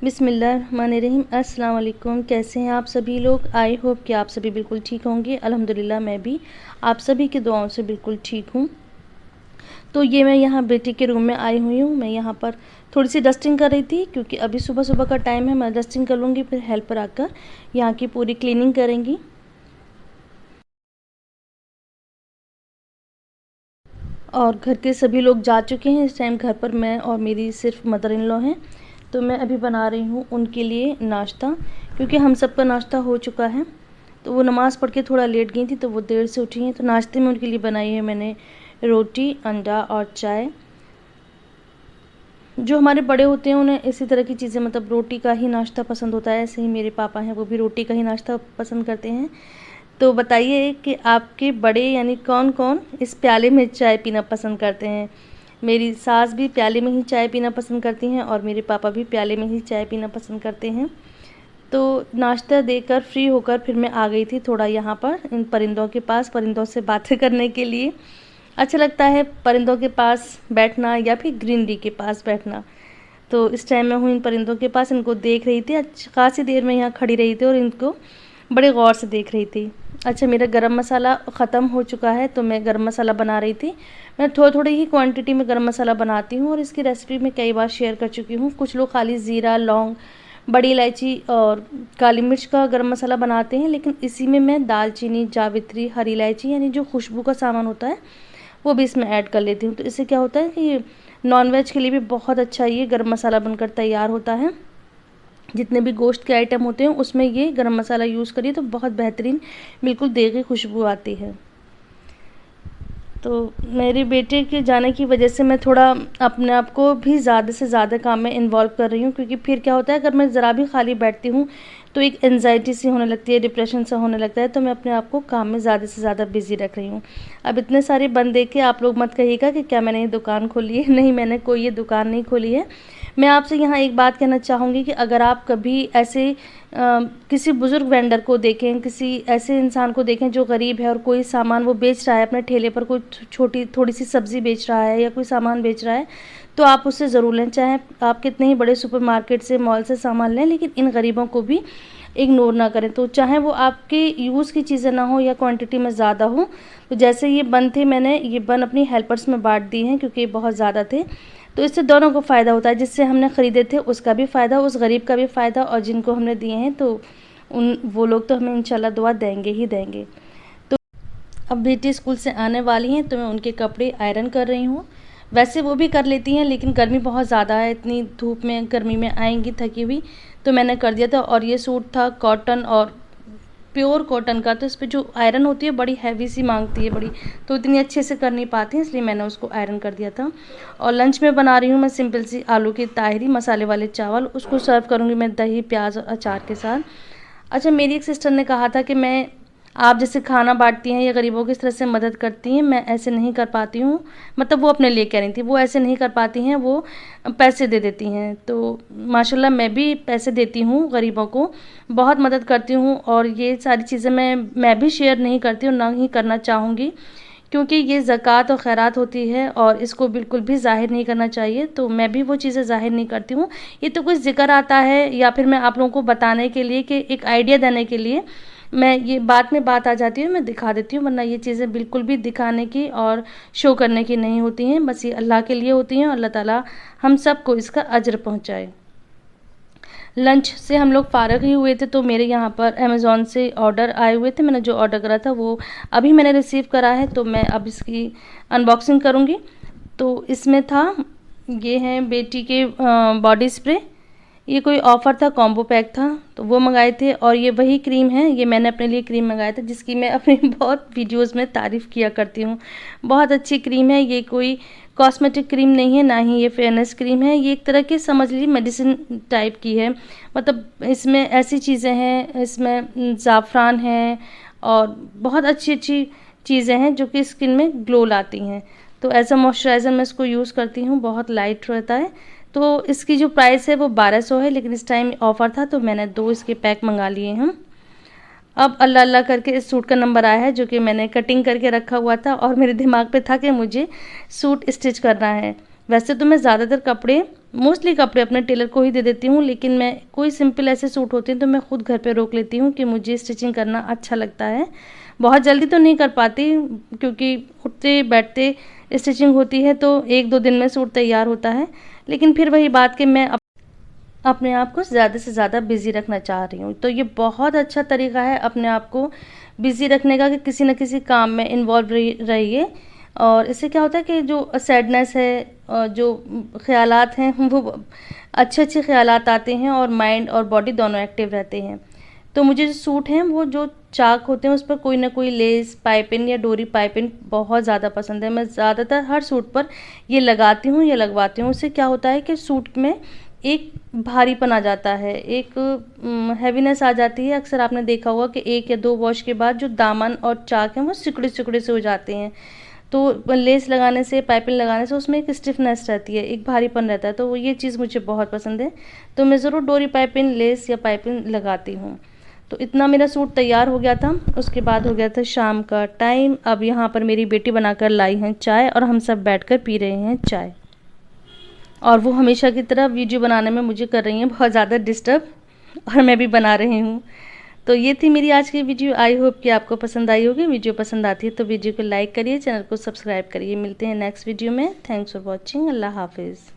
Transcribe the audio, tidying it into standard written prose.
बिस्मिल्लाहिर्रहमानिर्रहीम। अस्सलाम वालेकुम। कैसे हैं आप सभी लोग? आई होप कि आप सभी बिल्कुल ठीक होंगे। अल्हम्दुलिल्लाह मैं भी आप सभी की दुआओं से बिल्कुल ठीक हूँ। तो ये मैं यहाँ बेटी के रूम में आई हुई हूँ। मैं यहाँ पर थोड़ी सी डस्टिंग कर रही थी क्योंकि अभी सुबह सुबह का टाइम है। मैं डस्टिंग कर लूँगी, फिर हेल्पर आकर यहाँ की पूरी क्लीनिंग करेंगी। और घर के सभी लोग जा चुके हैं। इस टाइम घर पर मैं और मेरी सिर्फ मदर इन लॉ हैं। तो मैं अभी बना रही हूँ उनके लिए नाश्ता, क्योंकि हम सबका नाश्ता हो चुका है। तो वो नमाज़ पढ़ के थोड़ा लेट गई थी, तो वो देर से उठी हैं। तो नाश्ते में उनके लिए बनाई है मैंने रोटी, अंडा और चाय। जो हमारे बड़े होते हैं उन्हें इसी तरह की चीज़ें, मतलब रोटी का ही नाश्ता पसंद होता है। ऐसे ही मेरे पापा हैं, वो भी रोटी का ही नाश्ता पसंद करते हैं। तो बताइए कि आपके बड़े यानी कौन कौन इस प्याले में चाय पीना पसंद करते हैं। मेरी सास भी प्याले में ही चाय पीना पसंद करती हैं और मेरे पापा भी प्याले में ही चाय पीना पसंद करते हैं। तो नाश्ता देकर फ्री होकर फिर मैं आ गई थी थोड़ा यहाँ पर इन परिंदों के पास, परिंदों से बातें करने के लिए। अच्छा लगता है परिंदों के पास बैठना या फिर ग्रीनरी के पास बैठना। तो इस टाइम मैं हूँ इन परिंदों के पास, इनको देख रही थी। खासी देर में यहाँ खड़ी रही थी और इनको बड़े गौर से देख रही थी। अच्छा, मेरा गरम मसाला ख़त्म हो चुका है, तो मैं गरम मसाला बना रही थी। मैं थोड़ी थोड़ी ही क्वांटिटी में गरम मसाला बनाती हूँ और इसकी रेसिपी मैं कई बार शेयर कर चुकी हूँ। कुछ लोग खाली ज़ीरा, लौंग, बड़ी इलायची और काली मिर्च का गरम मसाला बनाते हैं, लेकिन इसी में मैं दालचीनी, जावित्री, हरी इलायची यानी जो खुशबू का सामान होता है वो भी इसमें ऐड कर लेती हूँ। तो इससे क्या होता है कि नॉनवेज के लिए भी बहुत अच्छा ये गरम मसाला बनकर तैयार होता है। जितने भी गोश्त के आइटम होते हैं उसमें ये गरम मसाला यूज़ करिए तो बहुत बेहतरीन बिल्कुल देगी खुशबू आती है। तो मेरे बेटे के जाने की वजह से मैं थोड़ा अपने आप को भी ज़्यादा से ज़्यादा काम में इन्वॉल्व कर रही हूँ, क्योंकि फिर क्या होता है अगर मैं ज़रा भी खाली बैठती हूँ तो एक एंजाइटी सी होने लगती है, डिप्रेशन सा होने लगता है। तो मैं अपने आप को काम में ज़्यादा से ज़्यादा बिज़ी रख रही हूँ। अब इतने सारे बंद देख के आप लोग मत कहिएगा कि क्या मैंने ये दुकान खोली है। नहीं, मैंने कोई ये दुकान नहीं खोली है। मैं आपसे यहाँ एक बात कहना चाहूँगी कि अगर आप कभी ऐसे किसी बुज़ुर्ग वेंडर को देखें, किसी ऐसे इंसान को देखें जो गरीब है और कोई सामान वो बेच रहा है अपने ठेले पर, कोई छोटी थोड़ी सी सब्ज़ी बेच रहा है या कोई सामान बेच रहा है, तो आप उससे ज़रूर लें। चाहे आप कितने ही बड़े सुपरमार्केट से, मॉल से सामान लें, लेकिन इन गरीबों को भी इग्नोर ना करें। तो चाहे वो आपके यूज़ की चीज़ें ना हो या क्वांटिटी में ज़्यादा हो। तो जैसे ये बन थे, मैंने ये बन अपनी हेल्पर्स में बांट दिए हैं क्योंकि ये बहुत ज़्यादा थे। तो इससे दोनों को फ़ायदा होता है, जिससे हमने ख़रीदे थे उसका भी फ़ायदा, उस गरीब का भी फ़ायदा, और जिनको हमने दिए हैं तो वो लोग तो हमें इंशाल्लाह दुआ देंगे ही देंगे। तो अब बेटी स्कूल से आने वाली हैं तो मैं उनके कपड़े आयरन कर रही हूँ। वैसे वो भी कर लेती हैं, लेकिन गर्मी बहुत ज़्यादा है, इतनी धूप में गर्मी में आएंगी थकी हुई, तो मैंने कर दिया था। और ये सूट था कॉटन और प्योर कॉटन का, तो इस पर जो आयरन होती है बड़ी हैवी सी मांगती है बड़ी, तो इतनी अच्छे से कर नहीं पाती, इसलिए मैंने उसको आयरन कर दिया था। और लंच में बना रही हूँ मैं सिंपल सी आलू की ताहरी, मसाले वाले चावल। उसको सर्व करूँगी मैं दही, प्याज और अचार के साथ। अच्छा, मेरी एक सिस्टर ने कहा था कि मैं, आप जैसे खाना बांटती हैं या गरीबों की इस तरह से मदद करती हैं, मैं ऐसे नहीं कर पाती हूँ। मतलब वो अपने लिए कह रही थी, वो ऐसे नहीं कर पाती हैं, वो पैसे दे देती हैं। तो माशाल्लाह मैं भी पैसे देती हूँ गरीबों को, बहुत मदद करती हूँ। और ये सारी चीज़ें मैं भी शेयर नहीं करती हूँ, ना ही करना चाहूँगी, क्योंकि ये ज़कात और खैरात होती है और इसको बिल्कुल भी ज़ाहिर नहीं करना चाहिए। तो मैं भी वो चीज़ें ज़ाहिर नहीं करती हूँ। ये तो कुछ ज़िक्र आता है या फिर मैं आप लोगों को बताने के लिए, कि एक आइडिया देने के लिए मैं ये बात में बात आ जाती है, मैं दिखा देती हूँ, वरना ये चीज़ें बिल्कुल भी दिखाने की और शो करने की नहीं होती हैं। बस ये अल्लाह के लिए होती हैं और अल्लाह ताला हम सबको इसका अज्र पहुँचाए। लंच से हम लोग फ़ारग ही हुए थे, तो मेरे यहाँ पर अमेज़ॉन से ऑर्डर आए हुए थे। मैंने जो ऑर्डर करा था वो अभी मैंने रिसीव करा है, तो मैं अब इसकी अनबॉक्सिंग करूँगी। तो इसमें था, ये है बेटी के बॉडी स्प्रे। ये कोई ऑफ़र था, कॉम्बो पैक था, तो वो मंगाए थे। और ये वही क्रीम है, ये मैंने अपने लिए क्रीम मंगाया था जिसकी मैं अपनी बहुत वीडियोस में तारीफ़ किया करती हूँ। बहुत अच्छी क्रीम है। ये कोई कॉस्मेटिक क्रीम नहीं है, ना ही ये फेयरनेस क्रीम है। ये एक तरह की समझ लीजिए मेडिसिन टाइप की है। मतलब इसमें ऐसी चीज़ें हैं, इसमें ज़ाफ़रान है और बहुत अच्छी अच्छी चीज़ें हैं जो कि स्किन में ग्लो लाती हैं। तो एज अ मॉइस्चराइज़र मैं इसको यूज़ करती हूँ, बहुत लाइट रहता है। तो इसकी जो प्राइस है वो 1200 है, लेकिन इस टाइम ऑफ़र था तो मैंने 2 इसके पैक मंगा लिए हैं। अब अल्लाह अल्लाह करके इस सूट का नंबर आया है, जो कि मैंने कटिंग करके रखा हुआ था और मेरे दिमाग पे था कि मुझे सूट स्टिच करना है। वैसे तो मैं ज़्यादातर कपड़े मोस्टली कपड़े अपने टेलर को ही दे देती हूँ, लेकिन मैं कोई सिंपल ऐसे सूट होते हैं तो मैं खुद घर पे रोक लेती हूँ कि मुझे स्टिचिंग करना अच्छा लगता है। बहुत जल्दी तो नहीं कर पाती क्योंकि उठते बैठते स्टिचिंग होती है तो 1-2 दिन में सूट तैयार होता है, लेकिन फिर वही बात कि मैं अपने आप को ज़्यादा से ज़्यादा बिज़ी रखना चाह रही हूँ। तो ये बहुत अच्छा तरीका है अपने आप को बिज़ी रखने का कि किसी न किसी काम में इन्वॉल्व रहिए, और इससे क्या होता है कि जो सैडनेस है, जो ख़यालात हैं वो अच्छे-अच्छे ख़यालात आते हैं और माइंड और बॉडी दोनों एक्टिव रहते हैं। तो मुझे जो सूट हैं वो जो चाक होते हैं उस पर कोई ना कोई लेस, पाइपिंग या डोरी पाइपिंग बहुत ज़्यादा पसंद है। मैं ज़्यादातर हर सूट पर ये लगाती हूँ या लगवाती हूँ। उससे क्या होता है कि सूट में एक भारीपन आ जाता है, एक हैवीनेस आ जाती है। अक्सर आपने देखा होगा कि 1 या 2 वॉश के बाद जो दामन और चाक हैं वो सिकुड़े-सिकुड़े से हो जाते हैं। तो लेस लगाने से, पाइपिंग लगाने से उसमें एक स्टिफनेस रहती है, एक भारीपन रहता है, तो ये चीज़ मुझे बहुत पसंद है। तो मैं ज़रूर डोरी पाइपिंग, लेस या पाइपिंग लगाती हूँ। तो इतना मेरा सूट तैयार हो गया था। उसके बाद हो गया था शाम का टाइम। अब यहाँ पर मेरी बेटी बनाकर लाई है चाय और हम सब बैठकर पी रहे हैं चाय। और वो हमेशा की तरह वीडियो बनाने में मुझे कर रही हैं बहुत ज़्यादा डिस्टर्ब, और मैं भी बना रही हूँ। तो ये थी मेरी आज की वीडियो। आई होप कि आपको पसंद आई होगी। वीडियो पसंद आती है तो वीडियो को लाइक करिए, चैनल को सब्सक्राइब करिए। मिलते हैं नेक्स्ट वीडियो में। Thanks for watching. अल्लाह हाफिज़।